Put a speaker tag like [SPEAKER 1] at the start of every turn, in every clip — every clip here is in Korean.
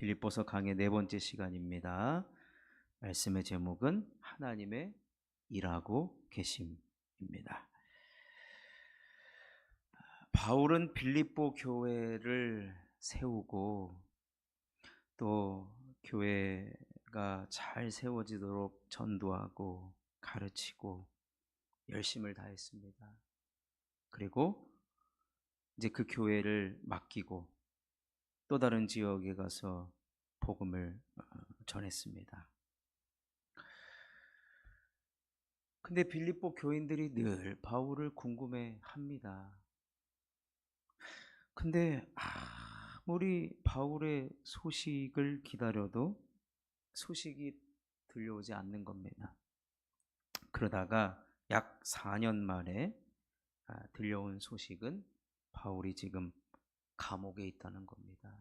[SPEAKER 1] 빌립보서 강의 네 번째 시간입니다. 말씀의 제목은 하나님의 일하고 계심입니다. 바울은 빌립보 교회를 세우고 또 교회가 잘 세워지도록 전도하고 가르치고 열심을 다했습니다. 그리고 이제 그 교회를 맡기고 또 다른 지역에 가서 복음을 전했습니다. 근데 빌립보 교인들이 늘 바울을 궁금해합니다. 근데 아무리 바울의 소식을 기다려도 소식이 들려오지 않는 겁니다. 그러다가 약 4년 만에 들려온 소식은 바울이 지금 감옥에 있다는 겁니다.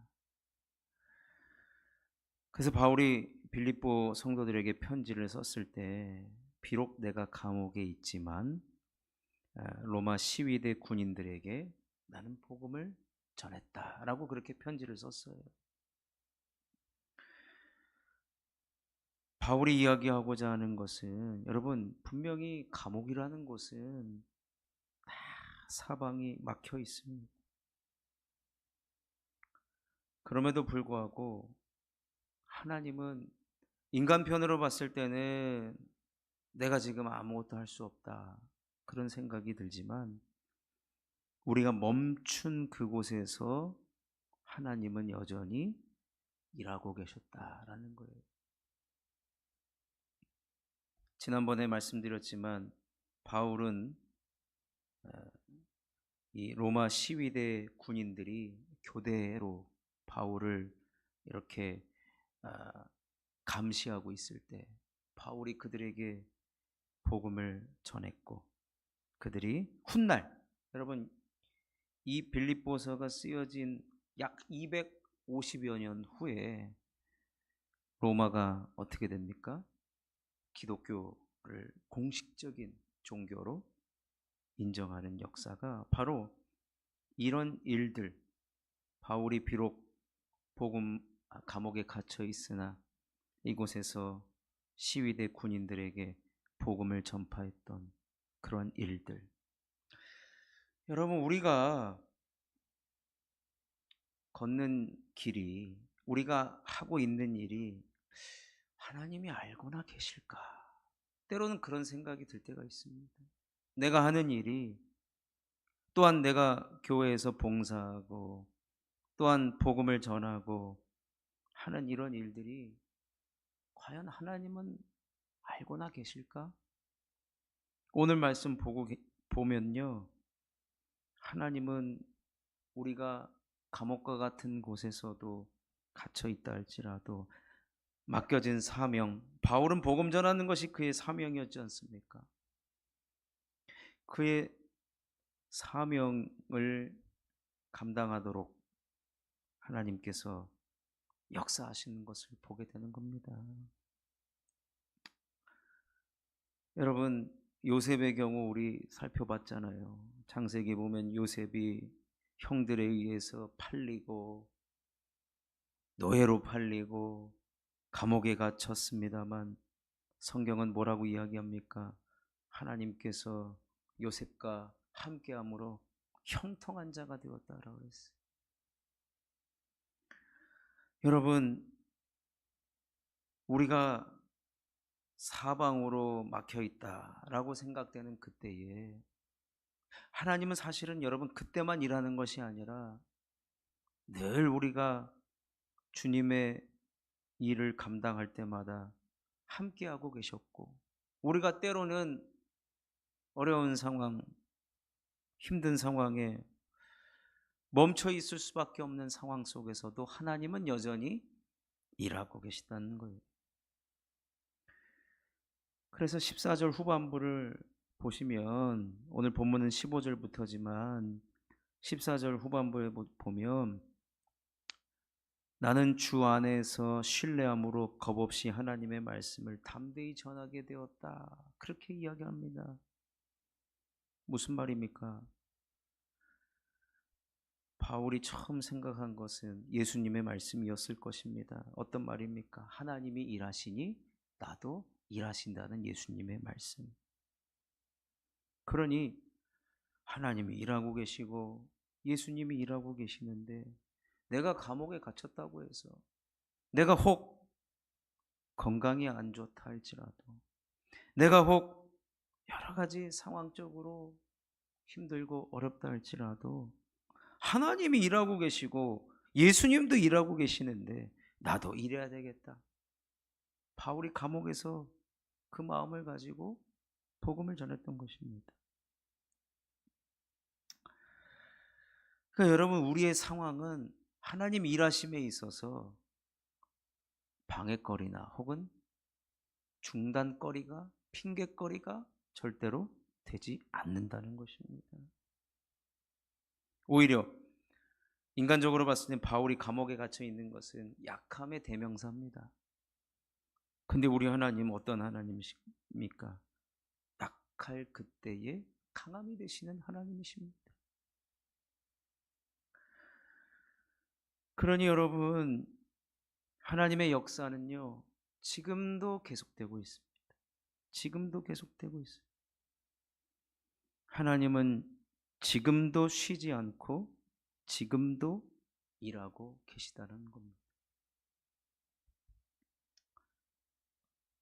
[SPEAKER 1] 그래서 바울이 빌립보 성도들에게 편지를 썼을 때 비록 내가 감옥에 있지만 로마 시위대 군인들에게 나는 복음을 전했다라고 그렇게 편지를 썼어요. 바울이 이야기하고자 하는 것은 여러분 분명히 감옥이라는 곳은 다 사방이 막혀 있습니다. 그럼에도 불구하고 하나님은 인간편으로 봤을 때는 내가 지금 아무것도 할 수 없다 그런 생각이 들지만 우리가 멈춘 그곳에서 하나님은 여전히 일하고 계셨다라는 거예요. 지난번에 말씀드렸지만 바울은 이 로마 시위대 군인들이 교대로 바울을 이렇게 감시하고 있을 때 바울이 그들에게 복음을 전했고 그들이 훗날 여러분 이 빌립보서가 쓰여진 약 250여 년 후에 로마가 어떻게 됩니까? 기독교를 공식적인 종교로 인정하는 역사가 바로 이런 일들 바울이 비록 감옥에 갇혀 있으나 이곳에서 시위대 군인들에게 복음을 전파했던 그런 일들 여러분 우리가 걷는 길이 우리가 하고 있는 일이 하나님이 알고나 계실까? 때로는 그런 생각이 들 때가 있습니다. 내가 하는 일이 또한 내가 교회에서 봉사하고 또한 복음을 전하고 하는 이런 일들이 과연 하나님은 알고나 계실까? 오늘 말씀 보면요. 하나님은 우리가 감옥과 같은 곳에서도 갇혀 있다 할지라도 맡겨진 사명, 바울은 복음 전하는 것이 그의 사명이었지 않습니까? 그의 사명을 감당하도록 하나님께서 역사하시는 것을 보게 되는 겁니다. 여러분 요셉의 경우 우리 살펴봤잖아요. 창세기 보면 요셉이 형들에 의해서 팔리고 노예로 팔리고 감옥에 갇혔습니다만 성경은 뭐라고 이야기합니까? 하나님께서 요셉과 함께함으로 형통한 자가 되었다라고 했어요. 여러분 우리가 사방으로 막혀 있다라고 생각되는 그때에 하나님은 사실은 여러분 그때만 일하는 것이 아니라 늘 우리가 주님의 일을 감당할 때마다 함께하고 계셨고 우리가 때로는 어려운 상황, 힘든 상황에 멈춰 있을 수밖에 없는 상황 속에서도 하나님은 여전히 일하고 계시다는 거예요. 그래서 14절 후반부를 보시면 오늘 본문은 15절부터지만 14절 후반부에 보면 나는 주 안에서 신뢰함으로 겁없이 하나님의 말씀을 담대히 전하게 되었다. 그렇게 이야기합니다. 무슨 말입니까? 바울이 처음 생각한 것은 예수님의 말씀이었을 것입니다. 어떤 말입니까? 하나님이 일하시니 나도 일하신다는 예수님의 말씀. 그러니 하나님이 일하고 계시고 예수님이 일하고 계시는데 내가 감옥에 갇혔다고 해서 내가 혹 건강이 안 좋다 할지라도 내가 혹 여러 가지 상황적으로 힘들고 어렵다 할지라도 하나님이 일하고 계시고 예수님도 일하고 계시는데 나도 일해야 되겠다. 바울이 감옥에서 그 마음을 가지고 복음을 전했던 것입니다. 그러니까 여러분, 우리의 상황은 하나님 일하심에 있어서 방해거리나 혹은 중단거리가, 핑계거리가 절대로 되지 않는다는 것입니다. 오히려 인간적으로 봤을 때 바울이 감옥에 갇혀 있는 것은 약함의 대명사입니다. 근데 우리 하나님은 어떤 하나님이십니까? 약할 그때에 강함이 되시는 하나님이십니다. 그러니 여러분, 하나님의 역사는요, 지금도 계속되고 있습니다. 지금도 계속되고 있어요. 하나님은 지금도 쉬지 않고 지금도 일하고 계시다는 겁니다.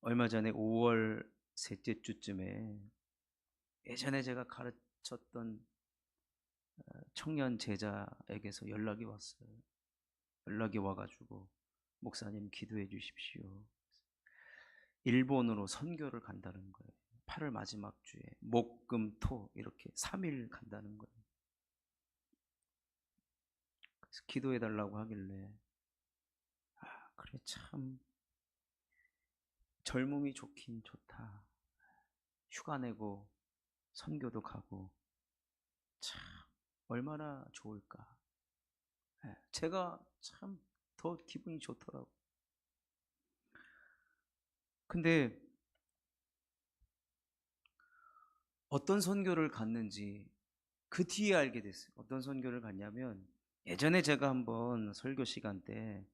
[SPEAKER 1] 얼마 전에 5월 셋째 주쯤에 예전에 제가 가르쳤던 청년 제자에게서 연락이 왔어요. 연락이 와가지고 목사님 기도해 주십시오. 일본으로 선교를 간다는 거예요. 8월 마지막 주에 목, 금, 토 이렇게 3일 간다는 거예요. 그래서 기도해 달라고 하길래 그래 참 젊음이 좋긴 좋다. 휴가 내고 선교도 가고 참 얼마나 좋을까. 제가 참 더 기분이 좋더라고. 근데 어떤 선교를 갔는지 그 뒤에 알게 됐어요. 어떤 선교를 갔냐면 예전에 제가 한번 설교 시간 때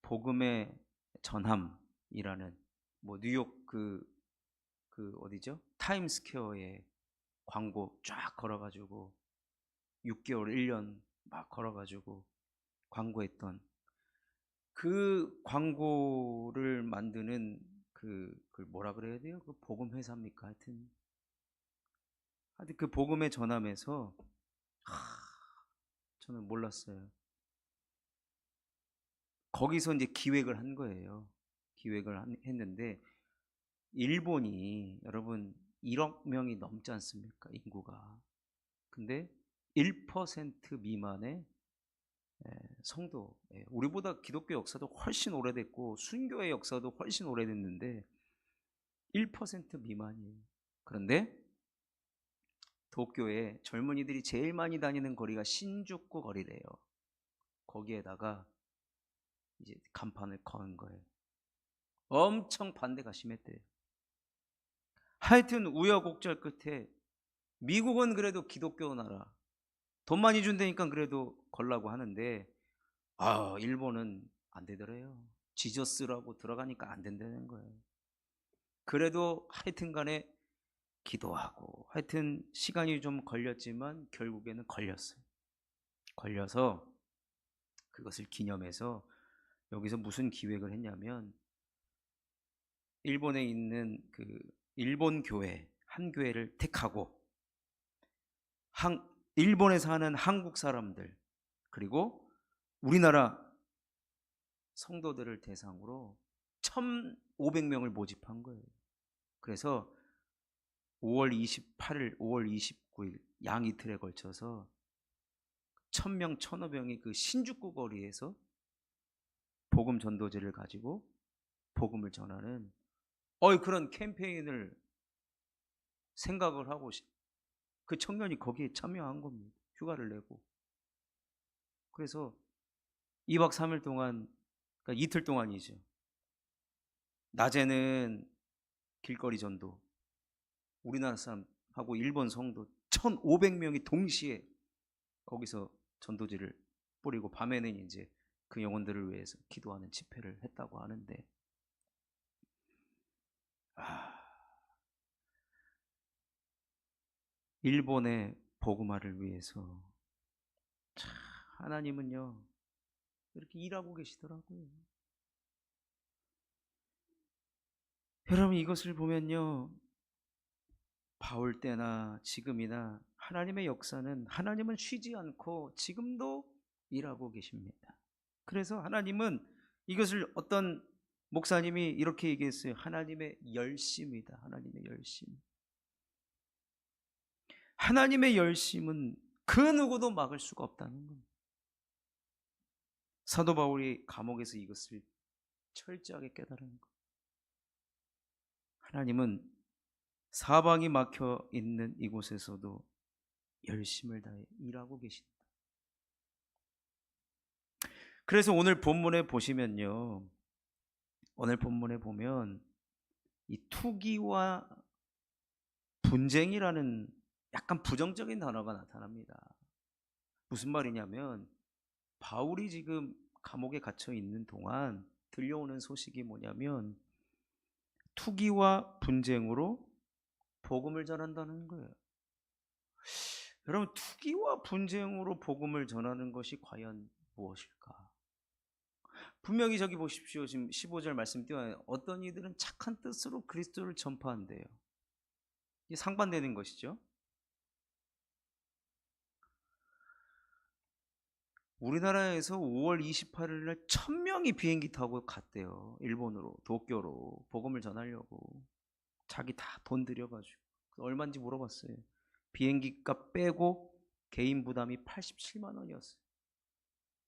[SPEAKER 1] 복음의 전함이라는 뭐 뉴욕 그 어디죠? 타임스퀘어에 광고 쫙 걸어가지고 6개월, 1년 막 걸어가지고 광고했던 그 광고를 만드는 그 뭐라 그래야 돼요? 그 복음 회사입니까? 하여튼 그 복음의 전함에서 저는 몰랐어요. 거기서 이제 기획을 한 거예요. 했는데 일본이 여러분 1억 명이 넘지 않습니까? 인구가. 근데 1% 미만의 성도, 우리보다 기독교 역사도 훨씬 오래됐고 순교의 역사도 훨씬 오래됐는데 1% 미만이에요. 그런데 도쿄에 젊은이들이 제일 많이 다니는 거리가 신주쿠 거리래요. 거기에다가 이제 간판을 건 거예요. 엄청 반대가 심했대요. 하여튼 우여곡절 끝에 미국은 그래도 기독교 나라 돈 많이 준다니까 그래도 걸라고 하는데 일본은 안 되더래요. 지저스라고 들어가니까 안 된다는 거예요. 그래도 하여튼 간에 기도하고 하여튼 시간이 좀 걸렸지만 결국에는 걸렸어요. 걸려서 그것을 기념해서 여기서 무슨 기획을 했냐면 일본에 있는 그 일본 교회 한 교회를 택하고 일본에 사는 한국 사람들 그리고 우리나라 성도들을 대상으로 1,500명을 모집한 거예요. 그래서 5월 28일, 5월 29일 양 이틀에 걸쳐서 1,000명, 1,500명이 그 신주쿠 거리에서 복음 전도제를 가지고 복음을 전하는 그런 캠페인을 생각을 하고 그 청년이 거기에 참여한 겁니다. 휴가를 내고. 그래서 2박 3일 동안, 그러니까 이틀 동안이죠. 낮에는 길거리 전도, 우리나라 사람하고 일본 성도 1,500명이 동시에 거기서 전도지를 뿌리고 밤에는 이제 그 영혼들을 위해서 기도하는 집회를 했다고 하는데, 일본의 복음화를 위해서 참 하나님은요 이렇게 일하고 계시더라고요. 여러분 이것을 보면요, 바울 때나 지금이나 하나님의 역사는, 하나님은 쉬지 않고 지금도 일하고 계십니다. 그래서 하나님은 이것을, 어떤 목사님이 이렇게 얘기했어요. 하나님의 열심이다. 하나님의 열심. 하나님의 열심은 그 누구도 막을 수가 없다는 겁니다. 사도 바울이 감옥에서 이것을 철저하게 깨달은 것. 하나님은 사방이 막혀 있는 이곳에서도 열심을 다해 일하고 계신다. 그래서 오늘 본문에 보시면요, 오늘 본문에 보면 이 투기와 분쟁이라는 약간 부정적인 단어가 나타납니다. 무슨 말이냐면, 바울이 지금 감옥에 갇혀 있는 동안 들려오는 소식이 뭐냐면 투기와 분쟁으로 복음을 전한다는 거예요. 여러분, 투기와 분쟁으로 복음을 전하는 것이 과연 무엇일까? 분명히 저기 보십시오. 지금 15절 말씀 띄워요. 어떤 이들은 착한 뜻으로 그리스도를 전파한대요. 이게 상반되는 것이죠. 우리나라에서 5월 28일 날 1000명이 비행기 타고 갔대요. 일본으로, 도쿄로 복음을 전하려고. 자기 다 돈 들여가지고. 얼마인지 물어봤어요. 비행기 값 빼고 개인 부담이 87만 원이었어요.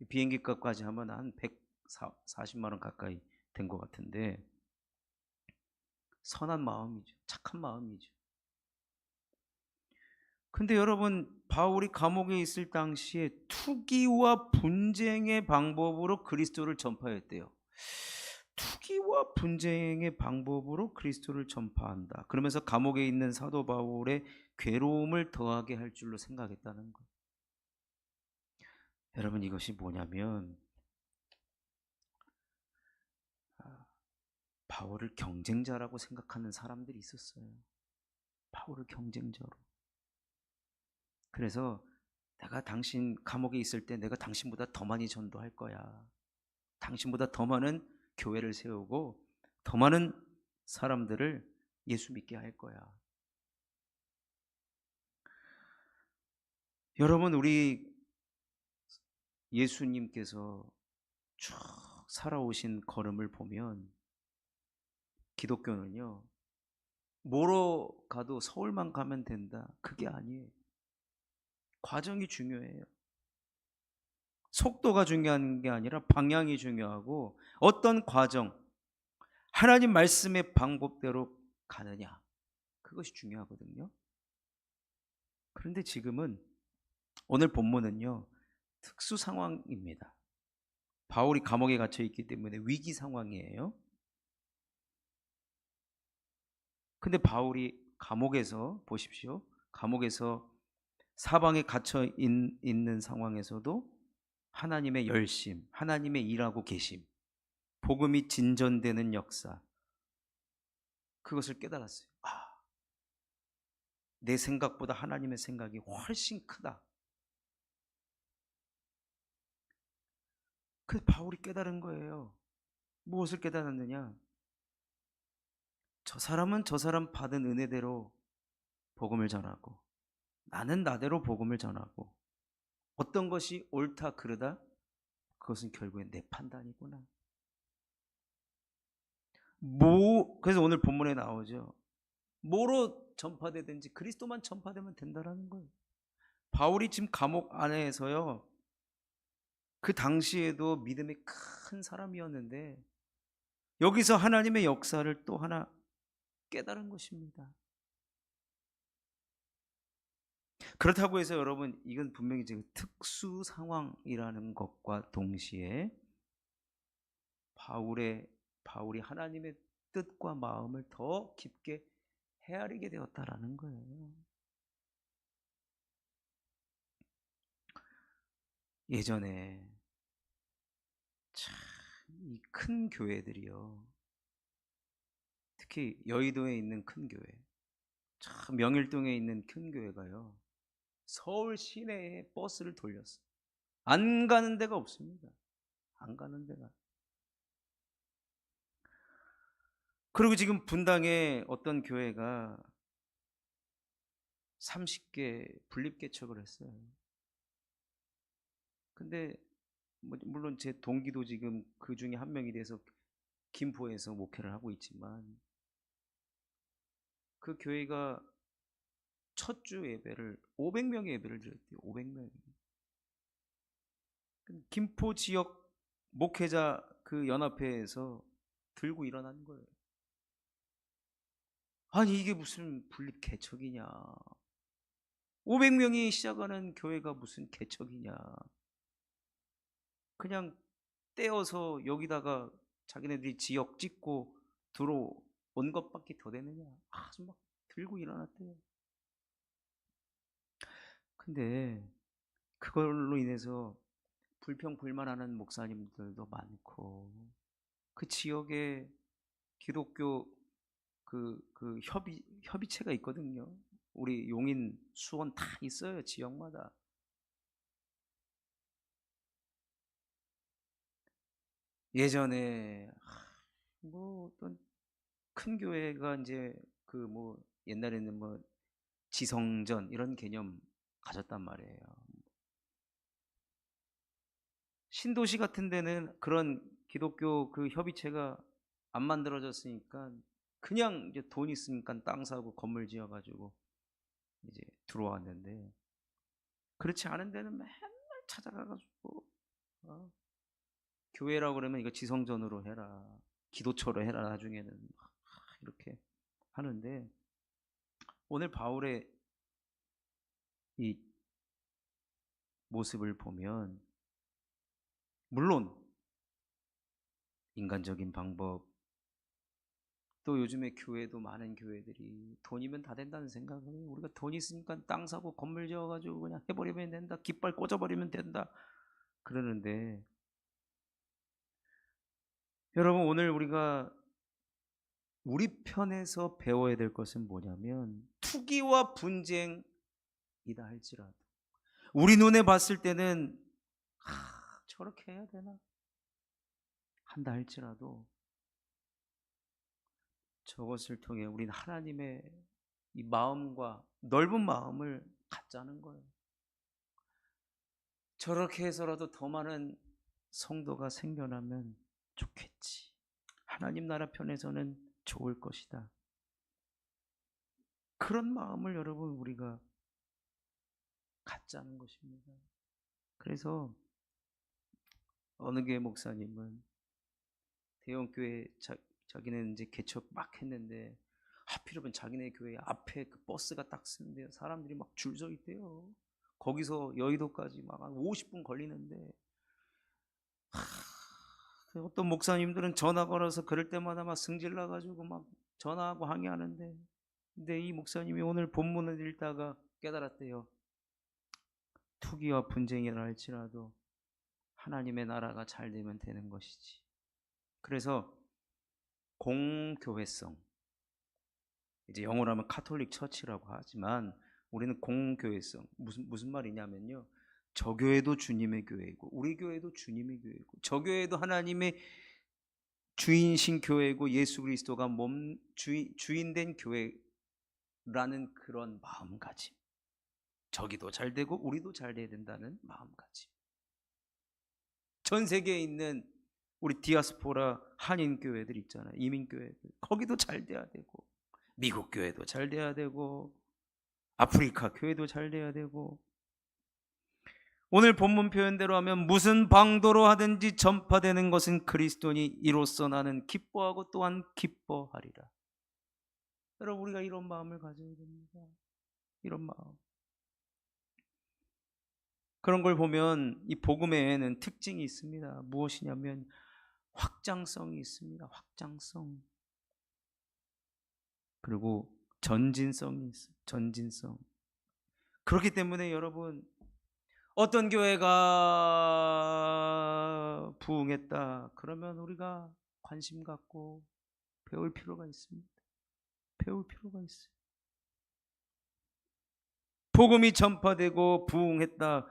[SPEAKER 1] 비행기 값까지 하면 한 140만 원 가까이 된 것 같은데, 선한 마음이죠. 착한 마음이죠. 근데 여러분, 바울이 감옥에 있을 당시에 투기와 분쟁의 방법으로 그리스도를 전파했대요. 투기와 분쟁의 방법으로 그리스도를 전파한다. 그러면서 감옥에 있는 사도 바울의 괴로움을 더하게 할 줄로 생각했다는 거예요. 여러분, 이것이 뭐냐면 바울을 경쟁자라고 생각하는 사람들이 있었어요. 바울을 경쟁자로. 그래서 내가 당신 감옥에 있을 때 내가 당신보다 더 많이 전도할 거야. 당신보다 더 많은 교회를 세우고 더 많은 사람들을 예수 믿게 할 거야. 여러분, 우리 예수님께서 쭉 살아오신 걸음을 보면 기독교는요, 뭐로 가도 서울만 가면 된다, 그게 아니에요. 과정이 중요해요. 속도가 중요한 게 아니라 방향이 중요하고, 어떤 과정, 하나님 말씀의 방법대로 가느냐, 그것이 중요하거든요. 그런데 지금은, 오늘 본문은요 특수 상황입니다. 바울이 감옥에 갇혀 있기 때문에 위기 상황이에요. 근데 바울이 감옥에서, 보십시오, 감옥에서 사방에 갇혀 있는 상황에서도 하나님의 열심, 하나님의 일하고 계심, 복음이 진전되는 역사, 그것을 깨달았어요. 내 생각보다 하나님의 생각이 훨씬 크다. 그래서 바울이 깨달은 거예요. 무엇을 깨달았느냐? 저 사람은 저 사람 받은 은혜대로 복음을 전하고, 나는 나대로 복음을 전하고, 어떤 것이 옳다 그르다, 그것은 결국엔 내 판단이구나. 그래서 오늘 본문에 나오죠. 뭐로 전파되든지 그리스도만 전파되면 된다라는 거예요. 바울이 지금 감옥 안에서요, 그 당시에도 믿음이 큰 사람이었는데 여기서 하나님의 역사를 또 하나 깨달은 것입니다. 그렇다고 해서 여러분, 이건 분명히 지금 특수 상황이라는 것과 동시에 바울이 하나님의 뜻과 마음을 더 깊게 헤아리게 되었다라는 거예요. 예전에 참 이 큰 교회들이요, 특히 여의도에 있는 큰 교회, 참 명일동에 있는 큰 교회가요, 서울 시내에 버스를 돌렸어요. 안 가는 데가 없습니다. 안 가는 데가. 그리고 지금 분당에 어떤 교회가 30개 분립개척을 했어요. 근데 물론 제 동기도 지금 그 중에 한 명이 돼서 김포에서 목회를 하고 있지만, 그 교회가 첫 주 예배를 500명의 예배를 드렸대요. 500명이. 김포 지역 목회자 그 연합회에서 들고 일어난 거예요. 아니 이게 무슨 분립 개척이냐. 500명이 시작하는 교회가 무슨 개척이냐. 그냥 떼어서 여기다가 자기네들이 지역 찍고 들어온 것밖에 더 되느냐. 아주 막 들고 일어났대요. 근데 그걸로 인해서 불평불만하는 목사님들도 많고, 그 지역에 기독교 협의체가 있거든요. 우리 용인, 수원 다 있어요. 지역마다. 예전에 어떤 큰 교회가 이제 옛날에는 지성전 이런 개념 가졌단 말이에요. 신도시 같은 데는 그런 기독교 그 협의체가 안 만들어졌으니까 그냥 이제 돈 있으니까 땅 사고 건물 지어가지고 이제 들어왔는데, 그렇지 않은 데는 맨날 찾아가가지고 교회라고 그러면 이거 지성전으로 해라, 기도처로 해라, 나중에는 이렇게 하는데, 오늘 바울의 이 모습을 보면 물론 인간적인 방법, 또 요즘에 교회도 많은 교회들이 돈이면 다 된다는 생각을 해요. 우리가 돈 있으니까 땅 사고 건물 지어가지고 그냥 해버리면 된다, 깃발 꽂아버리면 된다 그러는데, 여러분 오늘 우리가 우리 편에서 배워야 될 것은 뭐냐면, 투기와 분쟁이다 할지라도 우리 눈에 봤을 때는 저렇게 해야 되나 한다 할지라도, 저것을 통해 우리는 하나님의 이 마음과 넓은 마음을 갖자는 거예요. 저렇게 해서라도 더 많은 성도가 생겨나면 좋겠지. 하나님 나라 편에서는 좋을 것이다. 그런 마음을 여러분 우리가 갖자는 것입니다. 그래서 어느 교회 목사님은 대형교회 자기는 이제 개척 막 했는데, 하필이면 자기네 교회 앞에 그 버스가 딱 쓰는데요, 사람들이 막 줄 서 있대요. 거기서 여의도까지 막 한 50분 걸리는데, 어떤 목사님들은 전화 걸어서 그럴 때마다 막 승질 나가지고 막 전화하고 항의하는데, 근데 이 목사님이 오늘 본문을 읽다가 깨달았대요. 투기와 분쟁이라 할지라도 하나님의 나라가 잘 되면 되는 것이지. 그래서 공교회성, 이제 영어로 하면 카톨릭 처치라고 하지만 우리는 공교회성, 무슨 말이냐면요, 저 교회도 주님의 교회이고 우리 교회도 주님의 교회이고 저 교회도 하나님의 주인신 교회고 예수 그리스도가 주인된 교회라는 그런 마음가짐. 저기도 잘 되고 우리도 잘 돼야 된다는 마음가짐. 전 세계에 있는 우리 디아스포라 한인 교회들 있잖아요. 이민 교회들. 거기도 잘 돼야 되고, 미국 교회도 잘 돼야 되고, 아프리카 교회도 잘 돼야 되고, 오늘 본문 표현대로 하면 무슨 방도로 하든지 전파되는 것은 그리스도니 이로써 나는 기뻐하고 또한 기뻐하리라. 여러분 우리가 이런 마음을 가져야 됩니다. 이런 마음. 그런 걸 보면 이 복음에는 특징이 있습니다. 무엇이냐면 확장성이 있습니다. 확장성. 그리고 전진성이 있어요. 전진성. 그렇기 때문에 여러분 어떤 교회가 부흥했다. 그러면 우리가 관심 갖고 배울 필요가 있습니다. 배울 필요가 있어요. 복음이 전파되고 부흥했다.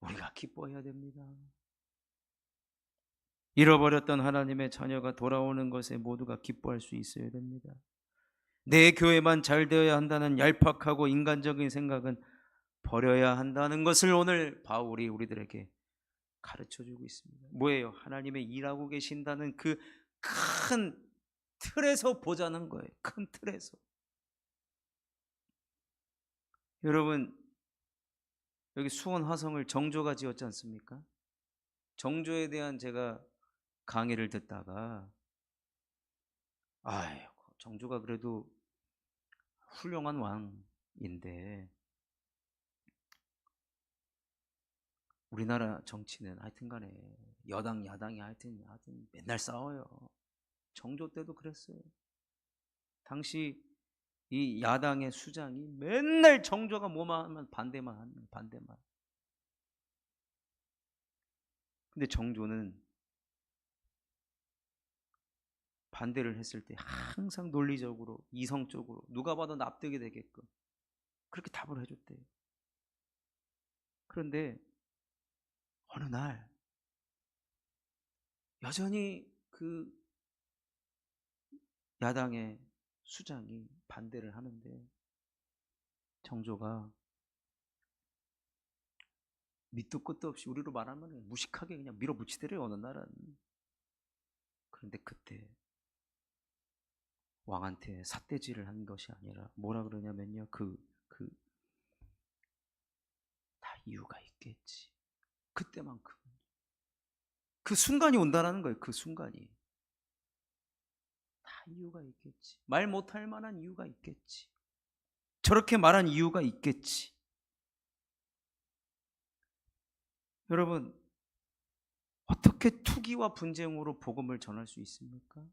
[SPEAKER 1] 우리가 기뻐해야 됩니다. 잃어버렸던 하나님의 자녀가 돌아오는 것에 모두가 기뻐할 수 있어야 됩니다. 내 교회만 잘 되어야 한다는 얄팍하고 인간적인 생각은 버려야 한다는 것을 오늘 바울이 우리들에게 가르쳐주고 있습니다. 뭐예요? 하나님의 일하고 계신다는 그 큰 틀에서 보자는 거예요. 큰 틀에서. 여러분, 여기 수원 화성을 정조가 지었지 않습니까? 정조에 대한 제가 강의를 듣다가 아이고, 정조가 그래도 훌륭한 왕인데 우리나라 정치는 하여튼 간에 여당 야당이 하여튼 맨날 싸워요. 정조 때도 그랬어요. 당시 이 야당의 수장이 맨날 정조가 뭐만 하면 반대만 하는 반대만. 근데 정조는 반대를 했을 때 항상 논리적으로 이성적으로 누가 봐도 납득이 되게끔 그렇게 답을 해줬대요. 그런데 어느 날 여전히 그 야당의 수장이 반대를 하는데 정조가 밑도 끝도 없이 우리로 말하면 무식하게 그냥 밀어붙이더래요. 어느 날은. 그런데 그때 왕한테 삿대질을 한 것이 아니라 뭐라 그러냐면요. 다 이유가 있겠지. 그때만큼. 그 순간이 온다라는 거예요. 그 순간이. 다 이유가 있겠지. 말 못할 만한 이유가 있겠지. 저렇게 말한 이유가 있겠지. 여러분, 어떻게 투기와 분쟁으로 복음을 전할 수 있습니까?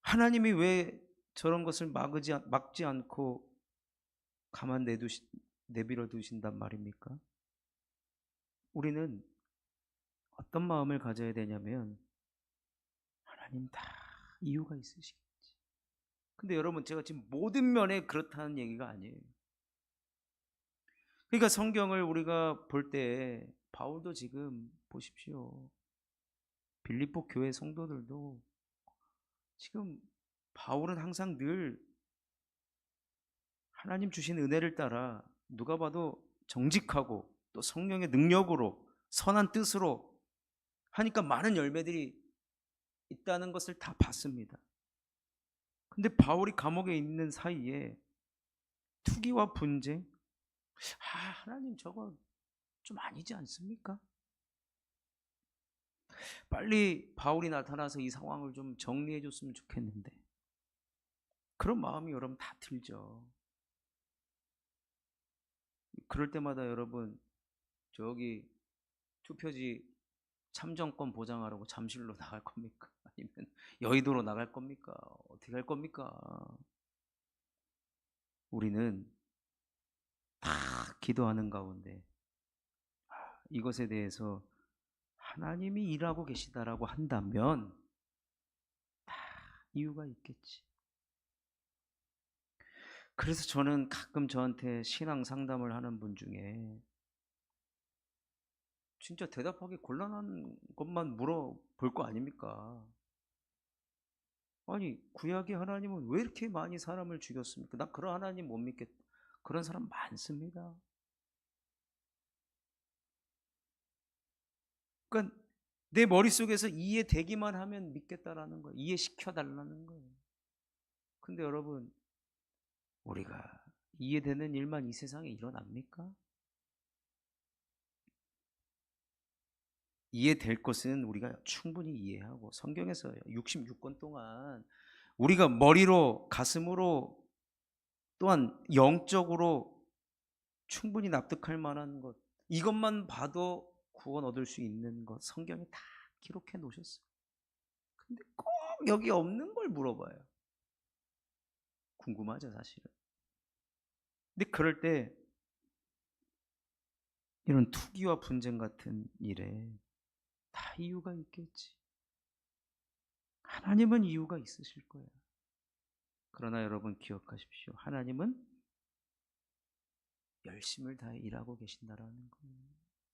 [SPEAKER 1] 하나님이 왜 저런 것을 막지 않고 가만 내버려 두신단 말입니까? 우리는 어떤 마음을 가져야 되냐면 하나님 다 이유가 있으시겠지. 근데 여러분, 제가 지금 모든 면에 그렇다는 얘기가 아니에요. 그러니까 성경을 우리가 볼 때 바울도 지금 보십시오. 빌립보 교회 성도들도 지금 바울은 항상 늘 하나님 주신 은혜를 따라 누가 봐도 정직하고 또 성령의 능력으로 선한 뜻으로 하니까 많은 열매들이 있다는 것을 다 봤습니다. 근데 바울이 감옥에 있는 사이에 투기와 분쟁, 하나님 저거 좀 아니지 않습니까? 빨리 바울이 나타나서 이 상황을 좀 정리해 줬으면 좋겠는데 그런 마음이 여러분 다 들죠. 그럴 때마다 여러분 저기 투표지 참정권 보장하라고 잠실로 나갈 겁니까? 아니면 여의도로 나갈 겁니까? 어떻게 할 겁니까? 우리는 다 기도하는 가운데 이것에 대해서 하나님이 일하고 계시다라고 한다면 다 이유가 있겠지. 그래서 저는 가끔 저한테 신앙 상담을 하는 분 중에 진짜 대답하기 곤란한 것만 물어볼 거 아닙니까? 아니, 구약의 하나님은 왜 이렇게 많이 사람을 죽였습니까? 나 그런 하나님 못 믿겠다. 그런 사람 많습니다. 그러니까 내 머릿속에서 이해되기만 하면 믿겠다라는 거예요. 이해시켜달라는 거예요. 근데 여러분, 우리가 이해되는 일만 이 세상에 일어납니까? 이해될 것은 우리가 충분히 이해하고 성경에서 66권 동안 우리가 머리로 가슴으로 또한 영적으로 충분히 납득할 만한 것 이것만 봐도 구원 얻을 수 있는 것 성경에 다 기록해 놓으셨어요. 근데 꼭 여기 없는 걸 물어봐요. 궁금하죠 사실은. 근데 그럴 때 이런 투기와 분쟁 같은 일에 다 이유가 있겠지. 하나님은 이유가 있으실 거예요. 그러나 여러분 기억하십시오. 하나님은 열심을 다해 일하고 계신다라는 거예요.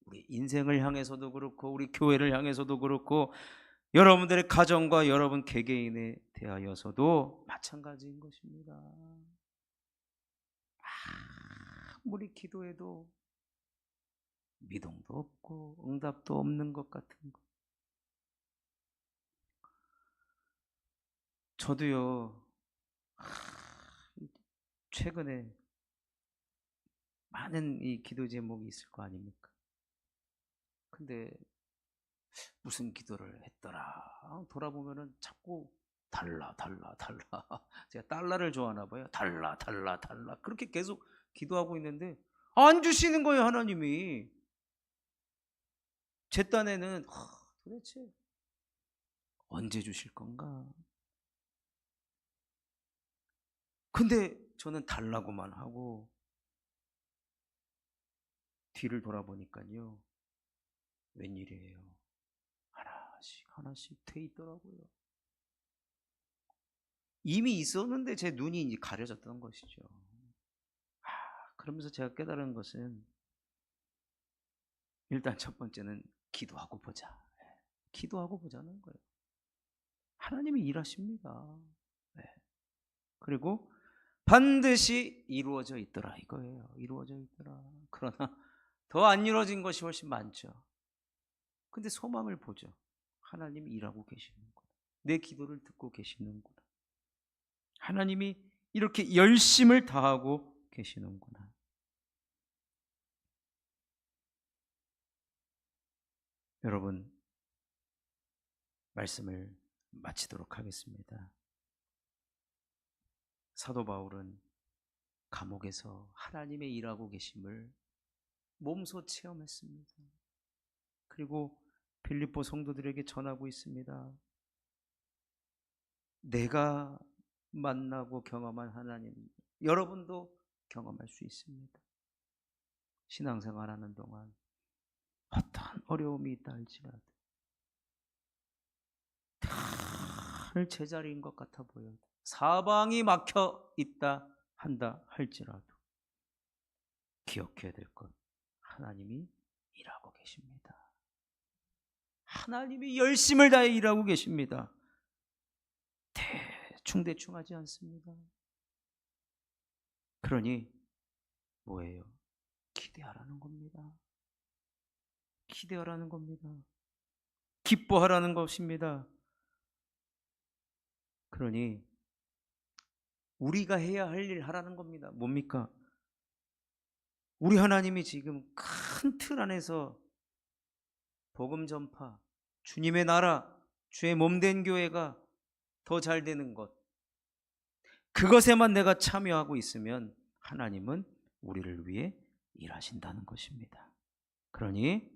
[SPEAKER 1] 우리 인생을 향해서도 그렇고 우리 교회를 향해서도 그렇고 여러분들의 가정과 여러분 개개인에 대하여서도 마찬가지인 것입니다. 아무리 기도해도 미동도 없고 응답도 없는 것 같은 거. 저도요, 최근에 많은 이 기도 제목이 있을 거 아닙니까? 근데 무슨 기도를 했더라 돌아보면은 자꾸 달라. 제가 달러를 좋아하나 봐요. 달라. 그렇게 계속 기도하고 있는데 안 주시는 거예요, 하나님이. 제 딴에는 도대체 언제 주실 건가? 근데 저는 달라고만 하고 뒤를 돌아보니까요, 웬일이에요? 하나씩 돼 있더라고요. 이미 있었는데 제 눈이 이제 가려졌던 것이죠. 그러면서 제가 깨달은 것은 일단 첫 번째는 기도하고 보자. 기도하고 보자는 거예요. 하나님이 일하십니다. 네. 그리고 반드시 이루어져 있더라 이거예요. 이루어져 있더라. 그러나 더 안 이루어진 것이 훨씬 많죠. 근데 소망을 보죠. 하나님이 일하고 계시는구나. 내 기도를 듣고 계시는구나. 하나님이 이렇게 열심을 다하고 계시는구나. 여러분, 말씀을 마치도록 하겠습니다. 사도 바울은 감옥에서 하나님의 일하고 계심을 몸소 체험했습니다. 그리고 빌립보 성도들에게 전하고 있습니다. 내가 만나고 경험한 하나님, 여러분도 경험할 수 있습니다. 신앙생활하는 동안 어떤 어려움이 있다 할지라도 늘 제자리인 것 같아 보여도 사방이 막혀 있다 한다 할지라도 기억해야 될 것, 하나님이 일하고 계십니다. 하나님이 열심을 다해 일하고 계십니다. 대충 하지 않습니다. 그러니 뭐예요? 기대하라는 겁니다. 기대하라는 겁니다. 기뻐하라는 것입니다. 그러니 우리가 해야 할 일 하라는 겁니다. 뭡니까? 우리 하나님이 지금 큰 틀 안에서 복음 전파, 주님의 나라, 주의 몸된 교회가 더 잘 되는 것, 그것에만 내가 참여하고 있으면 하나님은 우리를 위해 일하신다는 것입니다. 그러니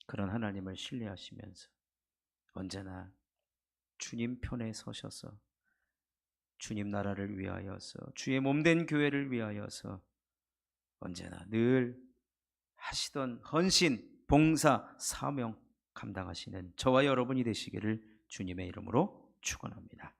[SPEAKER 1] 그런 하나님을 신뢰하시면서 언제나 주님 편에 서셔서 주님 나라를 위하여서 주의 몸된 교회를 위하여서 언제나 늘 하시던 헌신, 봉사, 사명 감당하시는 저와 여러분이 되시기를 주님의 이름으로 축원합니다.